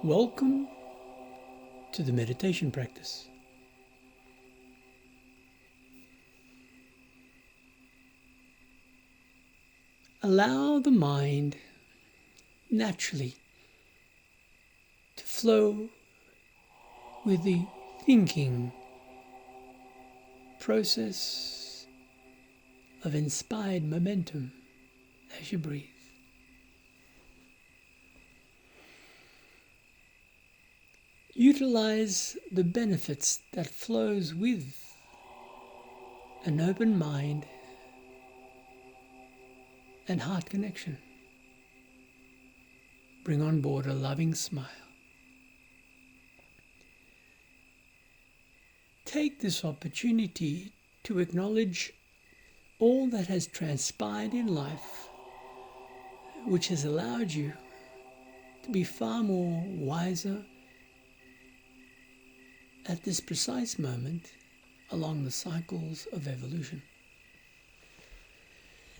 Welcome to the meditation practice. Allow the mind naturally to flow with the thinking process of inspired momentum as you breathe. Utilize the benefits that flows with an open mind and heart connection. Bring on board a loving smile. Take this opportunity to acknowledge all that has transpired in life, which has allowed you to be far more wiser at this precise moment along the cycles of evolution.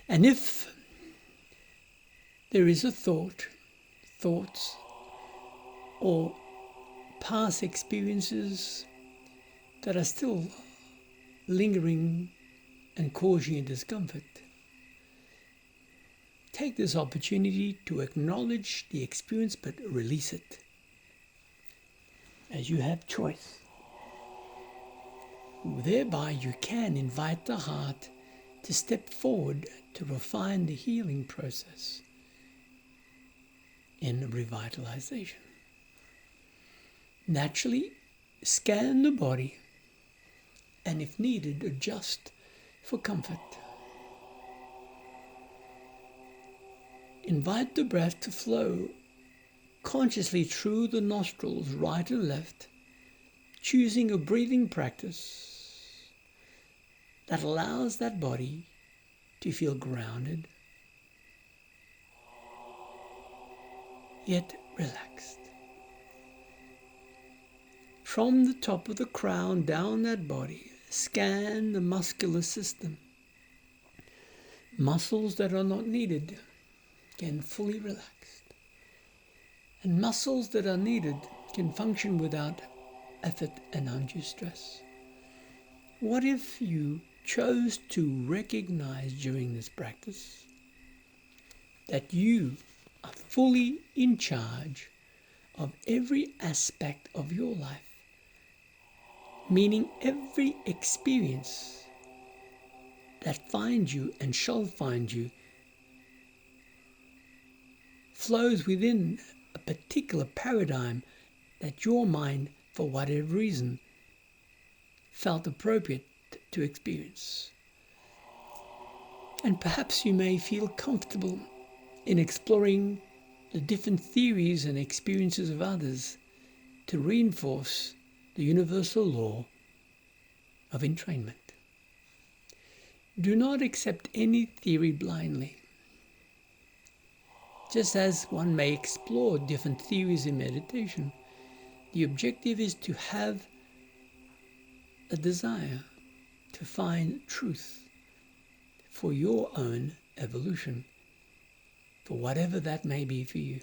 And if there is a thoughts, or past experiences that are still lingering and causing you discomfort, take this opportunity to acknowledge the experience but release it, as you have choice. Thereby you can invite the heart to step forward to refine the healing process in revitalization. Naturally, scan the body and if needed, adjust for comfort. Invite the breath to flow consciously through the nostrils, right and left, choosing a breathing practice that allows that body to feel grounded, yet relaxed. From the top of the crown down that body, scan the muscular system. Muscles that are not needed can fully relax, and muscles that are needed can function without effort and undue stress. What if you chose to recognize during this practice that you are fully in charge of every aspect of your life, meaning every experience that finds you and shall find you flows within a particular paradigm that your mind, for whatever reason, felt appropriate to experience. And perhaps you may feel comfortable in exploring the different theories and experiences of others to reinforce the universal law of entrainment. Do not accept any theory blindly. Just as one may explore different theories in meditation, the objective is to have a desire to find truth for your own evolution, for whatever that may be for you.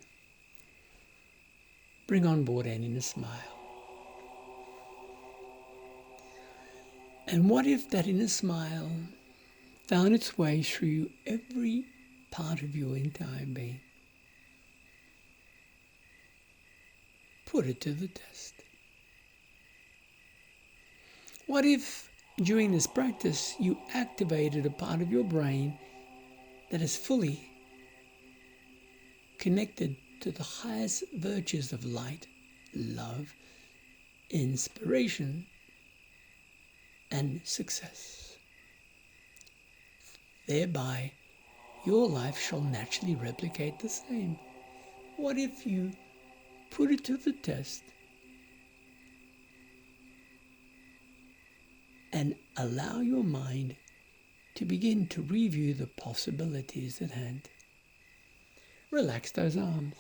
Bring on board an inner smile. And what if that inner smile found its way through every part of your entire being? Put it to the test. What if during this practice you activated a part of your brain that is fully connected to the highest virtues of light, love, inspiration, and success? Thereby, your life shall naturally replicate the same. What if you put it to the test and allow your mind to begin to review the possibilities at hand? Relax those arms.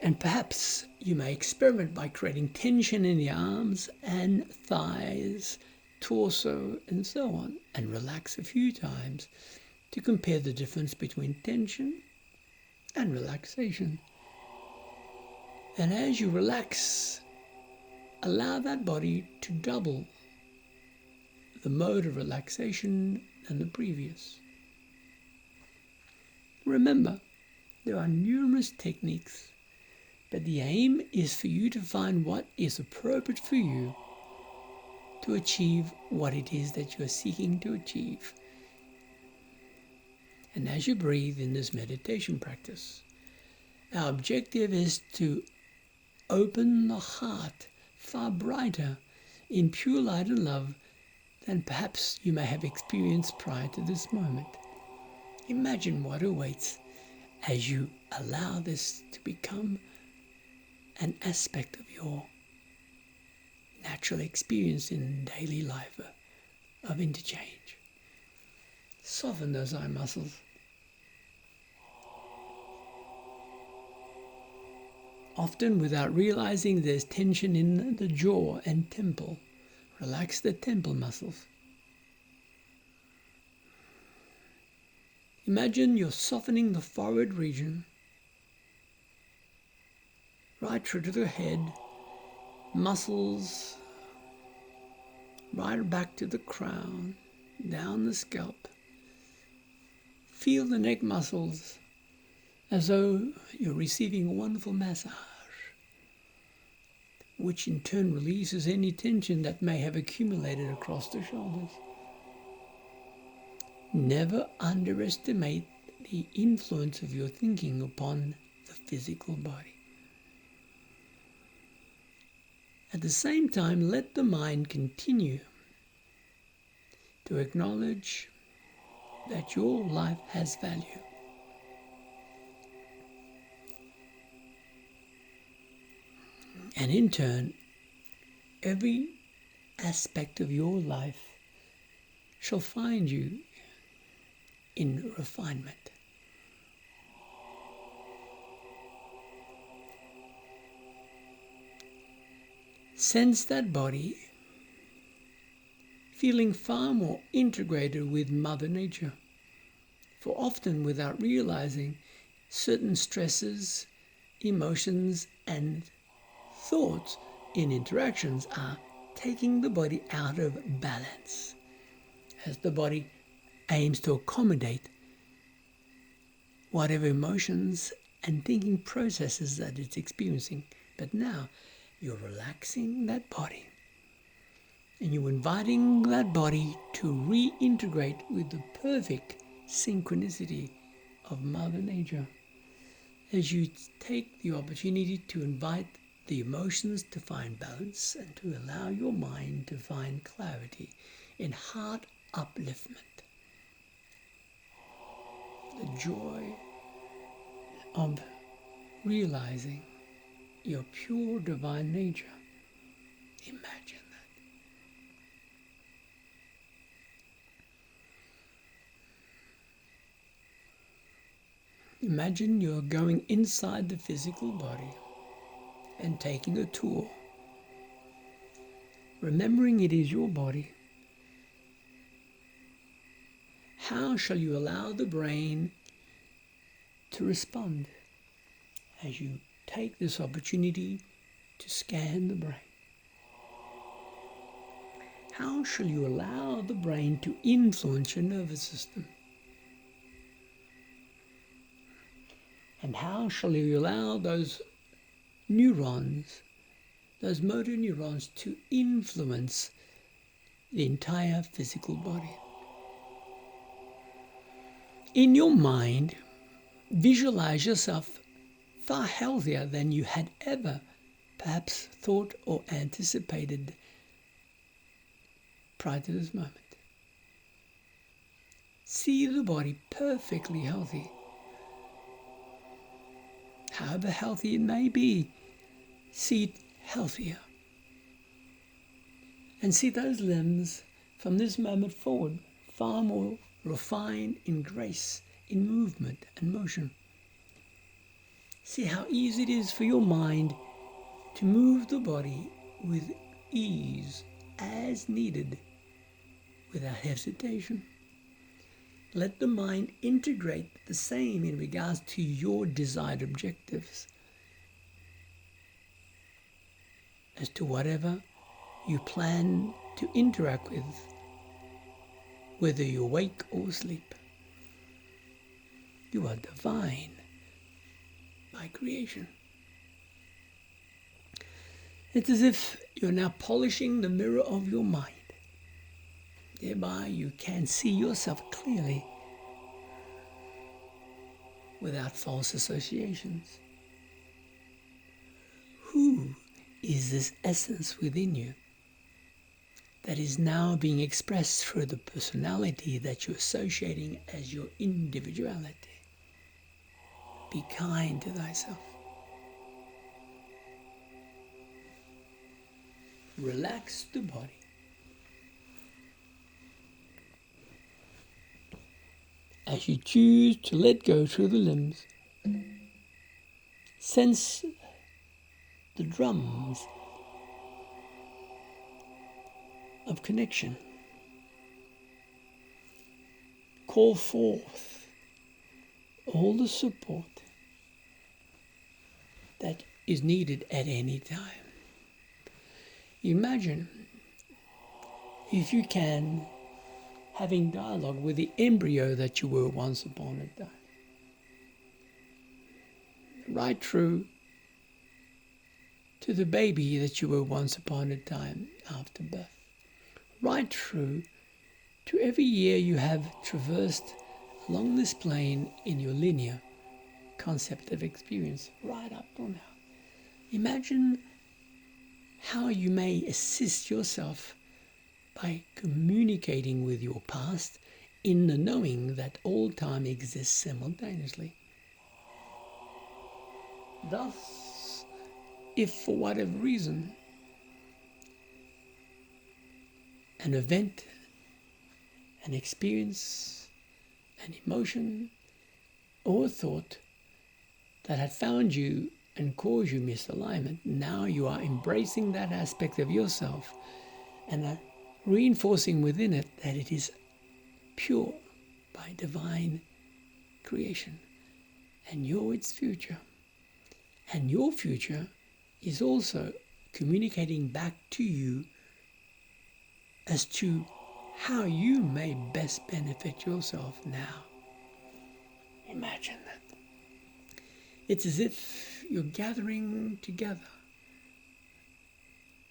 And perhaps you may experiment by creating tension in the arms and thighs, torso, and so on, and relax a few times to compare the difference between tension and relaxation. And as you relax, allow that body to double the mode of relaxation than the previous. Remember, there are numerous techniques, but the aim is for you to find what is appropriate for you to achieve what it is that you are seeking to achieve. And as you breathe in this meditation practice, our objective is to open the heart far brighter in pure light and love than perhaps you may have experienced prior to this moment. Imagine what awaits as you allow this to become an aspect of your natural experience in daily life of interchange. Soften those eye muscles. Often without realizing there's tension in the jaw and temple. Relax the temple muscles. Imagine you're softening the forehead region, right through to the head, muscles right back to the crown, down the scalp. Feel the neck muscles as though you're receiving a wonderful massage, which in turn releases any tension that may have accumulated across the shoulders. Never underestimate the influence of your thinking upon the physical body. At the same time, let the mind continue to acknowledge that your life has value. And in turn, every aspect of your life shall find you in refinement. Sense that body feeling far more integrated with Mother Nature. For often, without realizing, certain stresses, emotions, and thoughts in interactions are taking the body out of balance as the body aims to accommodate whatever emotions and thinking processes that it's experiencing. But now you're relaxing that body and you're inviting that body to reintegrate with the perfect synchronicity of Mother Nature as you take the opportunity to invite the emotions to find balance and to allow your mind to find clarity in heart upliftment. The joy of realizing your pure divine nature. Imagine that. Imagine you're going inside the physical body and taking a tour, remembering it is your body. How shall you allow the brain to respond as you take this opportunity to scan the brain? How shall you allow the brain to influence your nervous system? And how shall you allow those neurons, those motor neurons, to influence the entire physical body? In your mind, visualize yourself far healthier than you had ever perhaps thought or anticipated prior to this moment. See the body perfectly healthy. However healthy it may be, see it healthier. And see those limbs from this moment forward far more refined in grace, in movement and motion. See how easy it is for your mind to move the body with ease as needed without hesitation. Let the mind integrate the same in regards to your desired objectives as to whatever you plan to interact with, whether you wake or sleep. You are divine by creation. It's as if you're now polishing the mirror of your mind. Thereby you can see yourself clearly without false associations. Who is this essence within you that is now being expressed through the personality that you're associating as your individuality? Be kind to thyself. Relax the body. As you choose to let go through the limbs, sense the drums of connection. Call forth all the support that is needed at any time. Imagine, if you can, having dialogue with the embryo that you were once upon a time. Right through to the baby that you were once upon a time after birth. Right through to every year you have traversed along this plane in your linear concept of experience, right up till now. Imagine how you may assist yourself by communicating with your past in the knowing that all time exists simultaneously. Thus, if for whatever reason an event, an experience, an emotion, or a thought that had found you and caused you misalignment, now you are embracing that aspect of yourself and are reinforcing within it that it is pure by divine creation and you're its future. And your future is also communicating back to you as to how you may best benefit yourself now. Imagine that. It's as if you're gathering together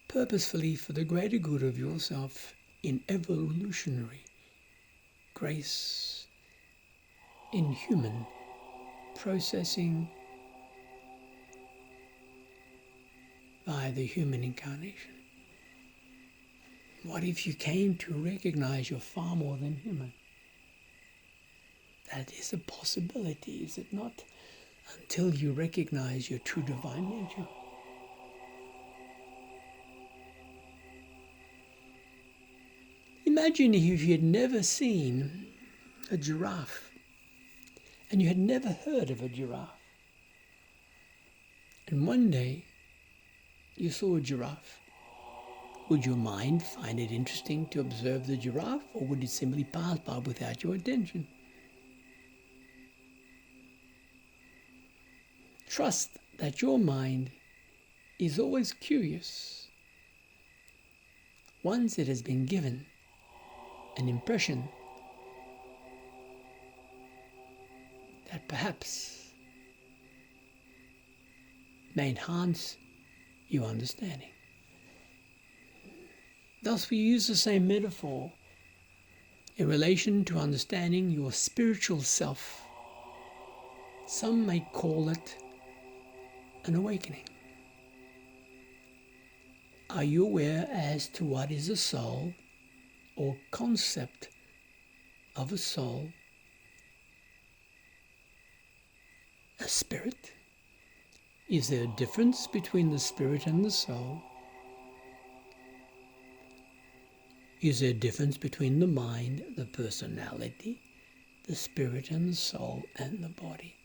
purposefully for the greater good of yourself in evolutionary grace, in human processing by the human incarnation. What if you came to recognize you're far more than human? That is a possibility, is it not? Until you recognize your true divine nature. Imagine if you had never seen a giraffe and you had never heard of a giraffe. And one day you saw a giraffe. Would your mind find it interesting to observe the giraffe, or would it simply pass by without your attention? Trust that your mind is always curious. Once it has been given an impression that perhaps may enhance your understanding. Thus we use the same metaphor in relation to understanding your spiritual self. Some may call it an awakening. Are you aware as to what is a soul or concept of a soul? A spirit? Is there a difference between the spirit and the soul? Is there a difference between the mind, the personality, the spirit and the soul and the body?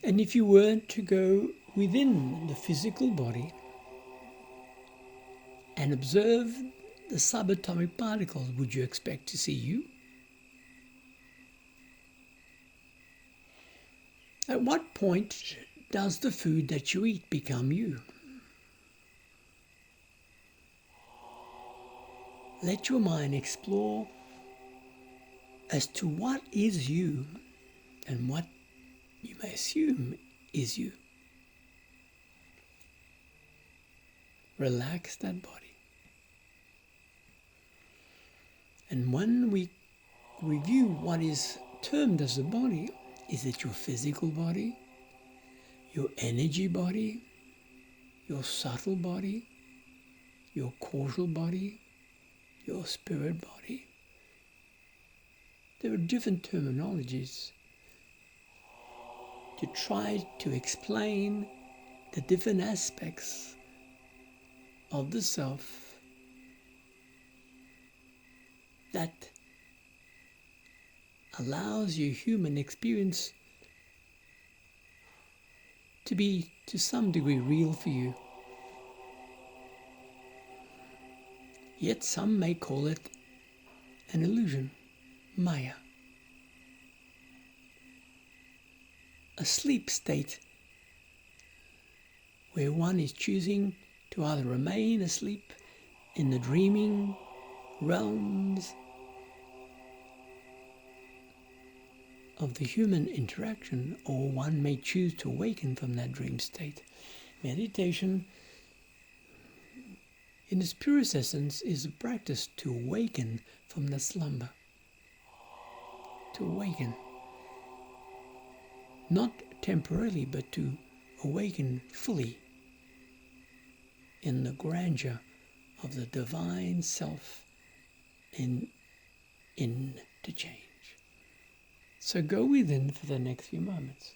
And if you were to go within the physical body and observe the subatomic particles would you expect to see you? At what point does the food that you eat become you? Let your mind explore as to what is you and what you may assume is you. Relax that body. And when we review what is termed as the body, is it your physical body, your energy body, your subtle body, your causal body, your spirit body? There are different terminologies to try to explain the different aspects of the self that allows your human experience to be to some degree real for you. Yet some may call it an illusion, Maya. A sleep state where one is choosing to either remain asleep in the dreaming realms of the human interaction, or one may choose to awaken from that dream state. Meditation, in its purest essence, is a practice to awaken from the slumber. To awaken. Not temporarily, but to awaken fully in the grandeur of the divine self in to change. So go within for the next few moments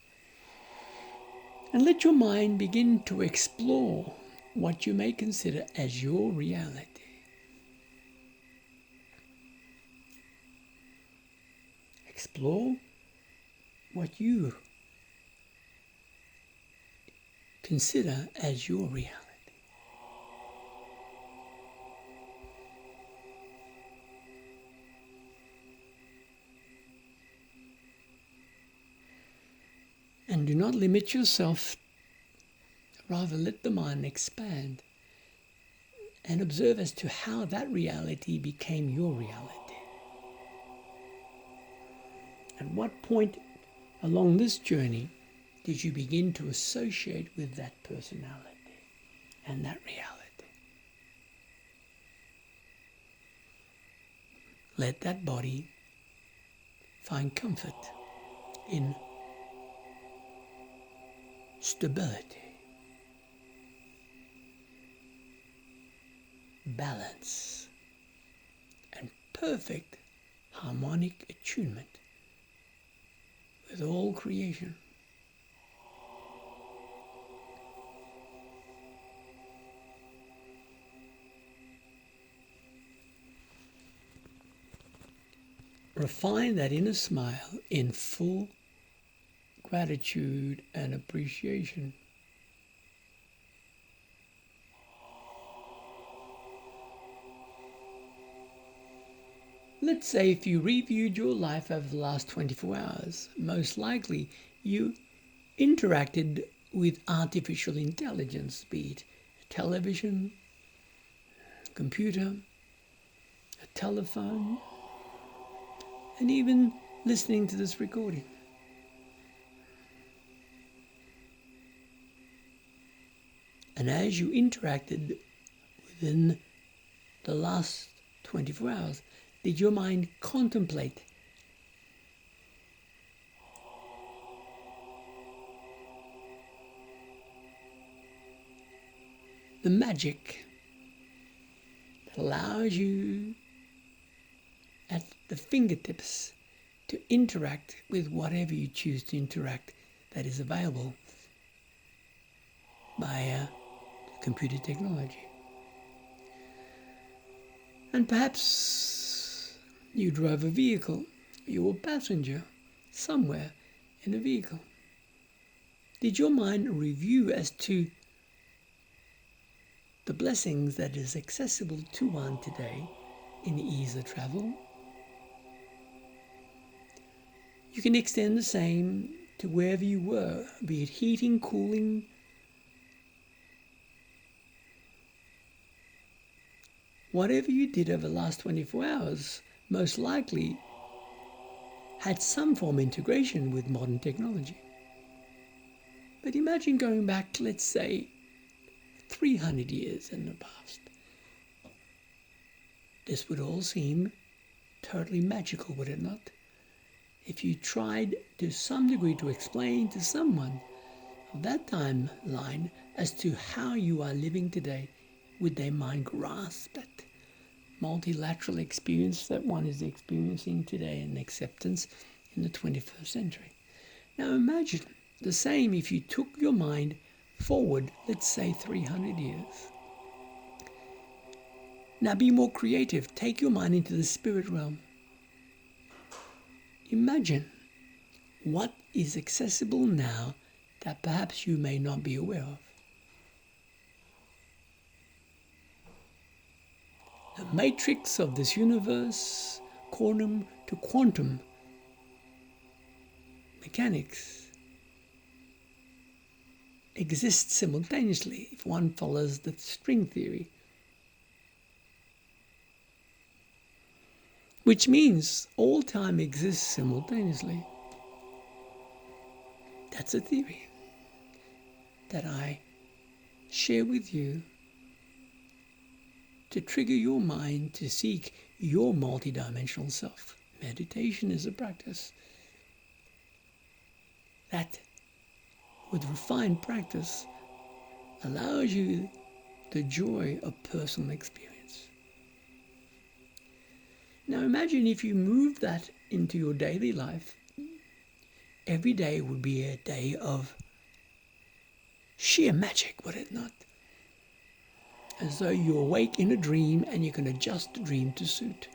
and let your mind begin to explore what you may consider as your reality. Explore what you consider as your reality. And do not limit yourself, rather let the mind expand and observe as to how that reality became your reality. At what point along this journey did you begin to associate with that personality and that reality? Let that body find comfort in stability, balance, and perfect harmonic attunement with all creation. Refine that inner smile in full gratitude and appreciation. Let's say if you reviewed your life over the last 24 hours, most likely you interacted with artificial intelligence, be it a television, a computer, a telephone, and even listening to this recording. And as you interacted within the last 24 hours, did your mind contemplate the magic that allows you at the fingertips to interact with whatever you choose to interact that is available via computer technology? And perhaps you drove a vehicle, you were a passenger somewhere in a vehicle. Did your mind review as to the blessings that is accessible to one today in ease of travel. You can extend the same to wherever you were, be it heating, cooling, whatever you did over the last 24 hours, most likely had some form of integration with modern technology. But imagine going back, let's say, 300 years in the past. This would all seem totally magical, would it not? If you tried to some degree to explain to someone of that timeline as to how you are living today, would their mind grasp that multilateral experience that one is experiencing today and acceptance in the 21st century? Now imagine the same if you took your mind forward, let's say 300 years. Now be more creative. Take your mind into the spirit realm. Imagine what is accessible now that perhaps you may not be aware of. The matrix of this universe, quantum to quantum mechanics, exists simultaneously if one follows the string theory. Which means all time exists simultaneously. That's a theory that I share with you to trigger your mind to seek your multidimensional self. Meditation is a practice that, with refined practice, allows you the joy of personal experience. Now imagine if you move that into your daily life. Every day would be a day of sheer magic, would it not? As though you awake in a dream and you can adjust the dream to suit.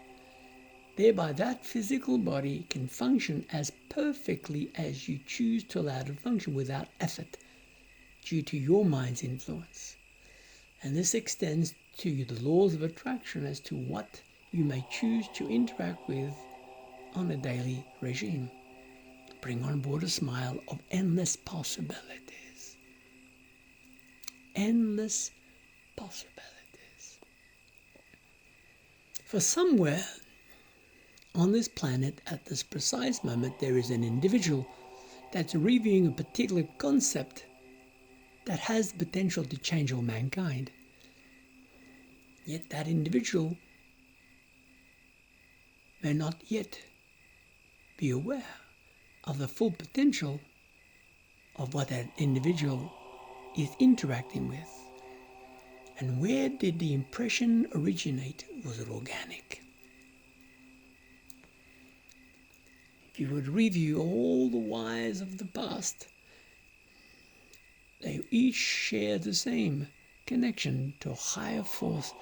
Thereby that physical body can function as perfectly as you choose to allow it to function without effort due to your mind's influence. And this extends to the laws of attraction as to what you may choose to interact with on a daily regime. Bring on board a smile of endless possibilities. Endless possibilities. For somewhere on this planet at this precise moment there is an individual that's reviewing a particular concept that has the potential to change all mankind. Yet that individual may not yet be aware of the full potential of what that individual is interacting with. And where did the impression originate? Was it organic? If you would review all the whys of the past, they each share the same connection to a higher force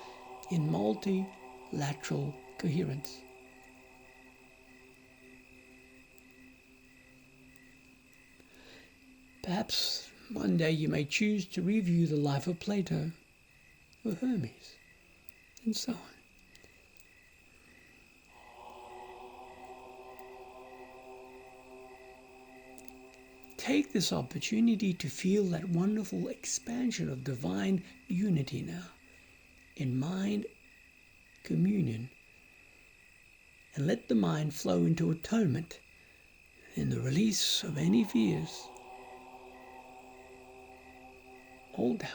in multilateral coherence. Perhaps one day you may choose to review the life of Plato or Hermes, and so on. Take this opportunity to feel that wonderful expansion of divine unity now in mind communion, and let the mind flow into atonement in the release of any fears, all doubt,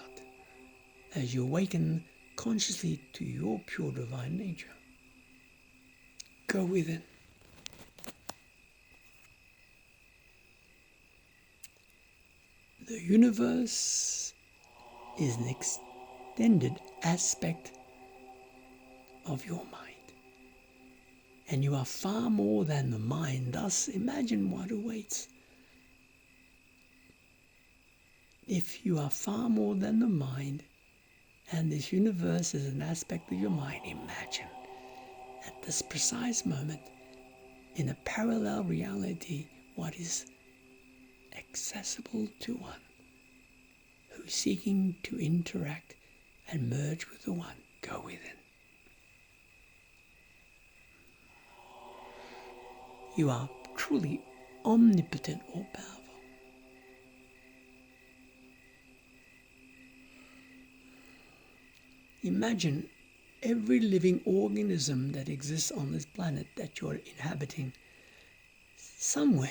as you awaken consciously to your pure divine nature. Go within. The universe is an extended aspect of your mind. And you are far more than the mind. Thus, imagine what awaits. If you are far more than the mind, and this universe is an aspect of your mind, imagine at this precise moment, in a parallel reality, what is accessible to one who is seeking to interact and merge with the One. Go within. You are truly omnipotent, all-powerful. Imagine every living organism that exists on this planet that you're inhabiting. Somewhere,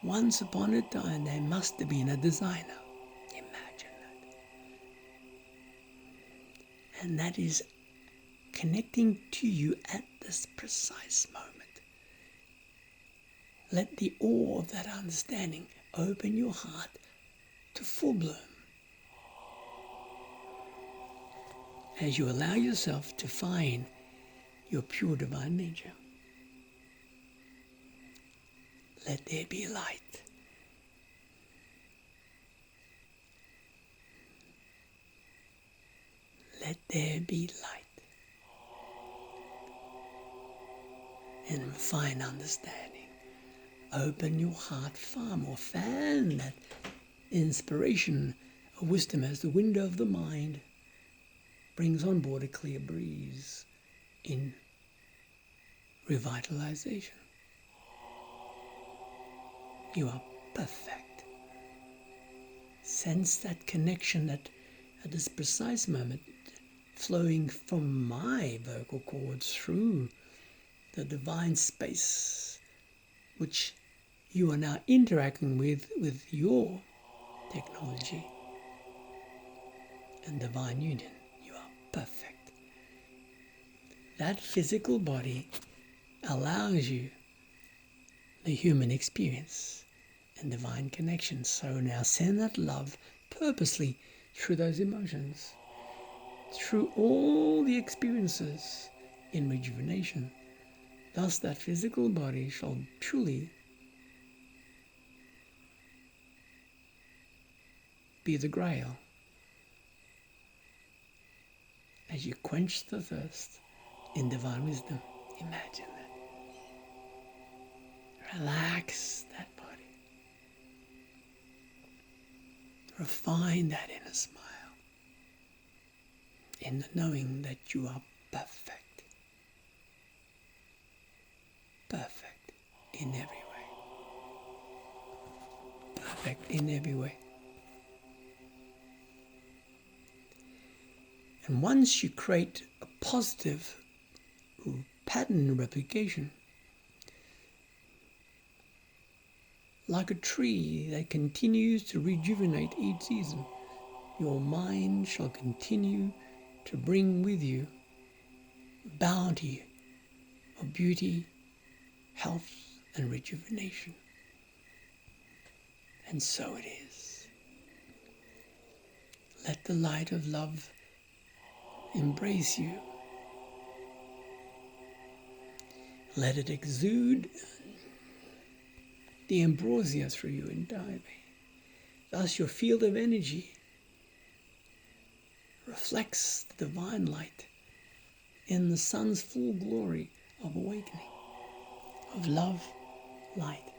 once upon a time, there must have been a designer. Imagine that. And that is connecting to you at this precise moment. Let the awe of that understanding open your heart to full bloom as you allow yourself to find your pure divine nature. Let there be light. Let there be light. And refine understanding. Open your heart far more. Fan that inspiration of wisdom as the window of the mind brings on board a clear breeze in revitalization. You are perfect. Sense that connection that at this precise moment flowing from my vocal cords through the divine space which you are now interacting with your technology and divine union. You are perfect. That physical body allows you the human experience and divine connection. So now send that love purposely through those emotions, through all the experiences in rejuvenation. Thus that physical body shall truly be the grail as you quench the thirst in divine wisdom. Imagine that. Relax that body. Refine that inner smile in the knowing that you are perfect. Perfect in every way. Perfect in every way. And once you create a positive pattern replication, like a tree that continues to rejuvenate each season, your mind shall continue to bring with you bounty of beauty, health, and rejuvenation. And so it is. Let the light of love embrace you. Let it exude the ambrosia through you entirely. Thus your field of energy reflects the divine light in the sun's full glory of awakening, of love, light,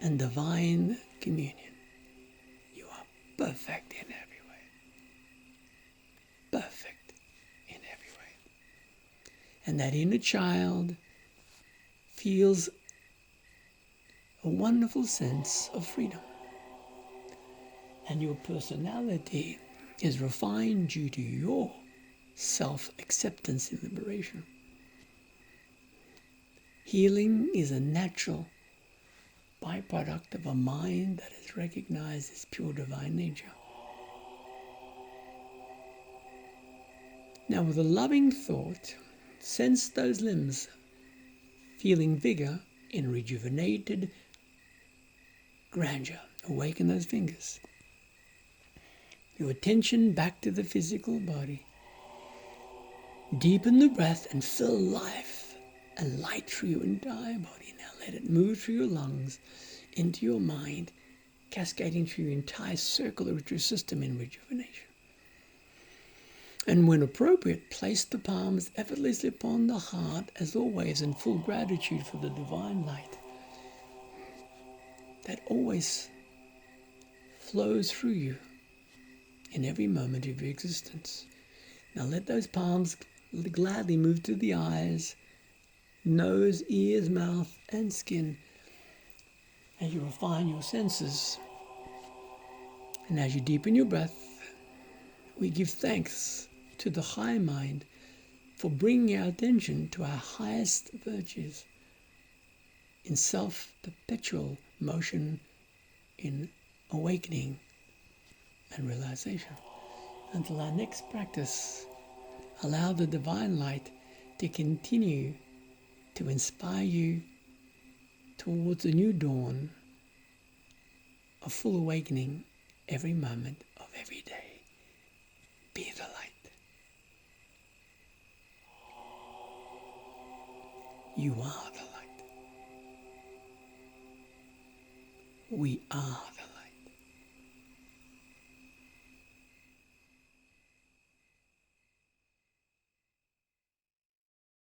and divine communion. You are perfect in every way. Perfect in every way. And that inner child feels a wonderful sense of freedom. And your personality is refined due to your self-acceptance and liberation. Healing is a natural byproduct of a mind that has recognized its pure divine nature. Now with a loving thought, sense those limbs feeling vigor in rejuvenated grandeur. Awaken those fingers. Your attention back to the physical body. Deepen the breath and fill life and light through your entire body. Now let it move through your lungs, into your mind, cascading through your entire circulatory system in rejuvenation. And when appropriate, place the palms effortlessly upon the heart, as always in full gratitude for the divine light that always flows through you in every moment of your existence. Now let those palms gladly move to the eyes, nose, ears, mouth, and skin as you refine your senses. And as you deepen your breath, we give thanks to the high mind for bringing our attention to our highest virtues in self-perpetual motion, in awakening and realization. Until our next practice, allow the divine light to continue to inspire you towards a new dawn of full awakening every moment of every day. Be the light. You are the light. We are